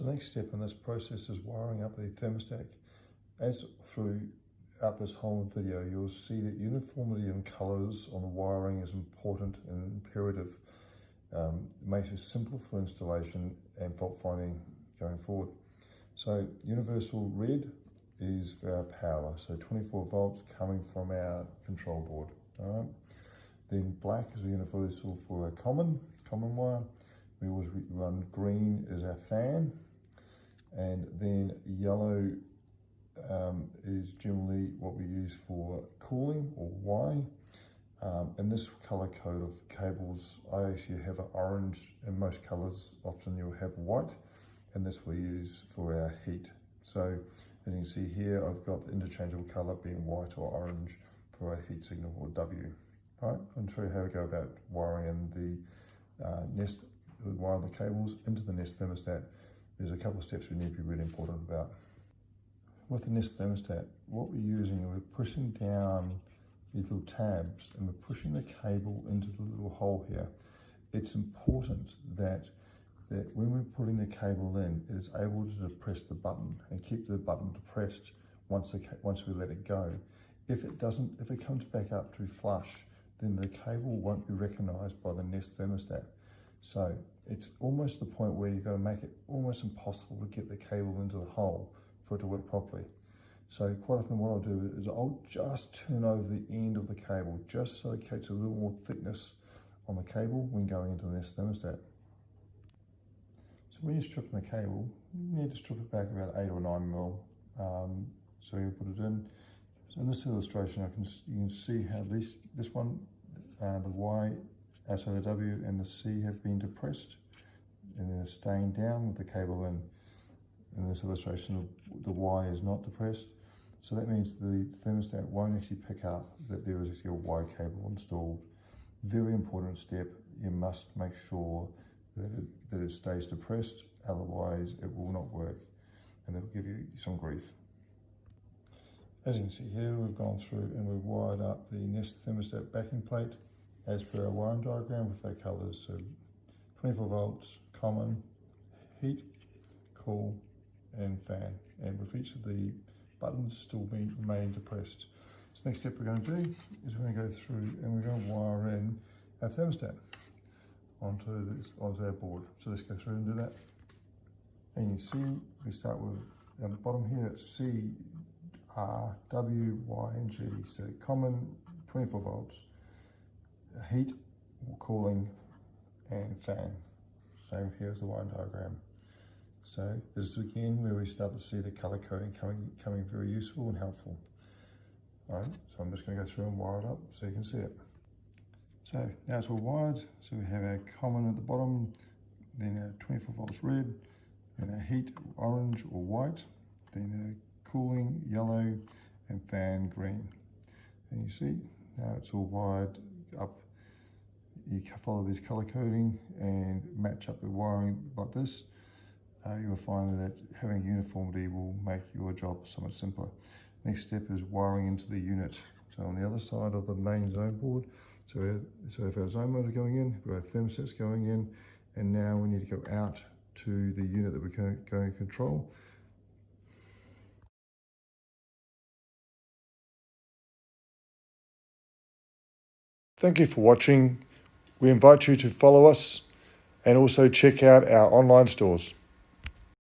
So the next step in this process is wiring up the thermostat. As throughout this whole video, you'll see that uniformity in colours on the wiring is important and imperative. It makes it simple for installation and fault finding going forward. So universal red is for our power, so 24 volts coming from our control board. All right. Then black is a universal for a common wire. We always run green as our fan, and then yellow is generally what we use for cooling, or Y. In this color code of cables, I actually have an orange. In most colors, often you'll have white, and this we use for our heat. So as you can see here, I've got the interchangeable color being white or orange for our heat signal, or W. All right, I'll show you how we go about wiring in the wire the cables into the Nest thermostat. There's a couple of steps we need to be really important about. With the Nest thermostat, what we're using, we're pushing down these little tabs and we're pushing the cable into the little hole here. It's important that when we're putting the cable in, it is able to depress the button and keep the button depressed once we let it go. If it comes back up too flush, then the cable won't be recognized by the Nest thermostat. So it's almost the point where you've got to make it almost impossible to get the cable into the hole for it to work properly. So quite often what I'll do is I'll just turn over the end of the cable just so it creates a little more thickness on the cable when going into the Nest thermostat. So when you're stripping the cable, you need to strip it back about 8 or 9 mil. So you put it in. So in this illustration, you can see how this one, the Y, so the W and the C have been depressed, and they're staying down with the cable in. In this illustration, the Y is not depressed. So that means the thermostat won't actually pick up that there is actually a Y cable installed. Very important step. You must make sure that it stays depressed, otherwise it will not work, and that will give you some grief. As you can see here, we've gone through and we've wired up the Nest thermostat backing plate as per our wiring diagram with our colours. So 24 volts, common, heat, cool, and fan. And with each of the buttons still remaining depressed. So next step we're going to do is we're going to go through and we're going to wire in our thermostat onto our board. So let's go through and do that. And you see we start with at the bottom here, it's C, R, W, Y, and G. So common, 24 volts, heat, cooling, and fan. Same here as the wiring diagram. So this is again where we start to see the color coding coming very useful and helpful. All right, so I'm just going to go through and wire it up so you can see it. So now it's all wired. So we have our common at the bottom, then our 24 volts red, then our heat orange or white, then our cooling yellow, and fan green. And you see now it's all wired up. You follow this color coding and match up the wiring like this. You will find that having uniformity will make your job so much simpler. Next step is wiring into the unit. So on the other side of the main zone board, so if our zone motor going in, if our thermostat's going in, and now we need to go out to the unit that we're going to control. Thank you for watching. We invite you to follow us and also check out our online stores.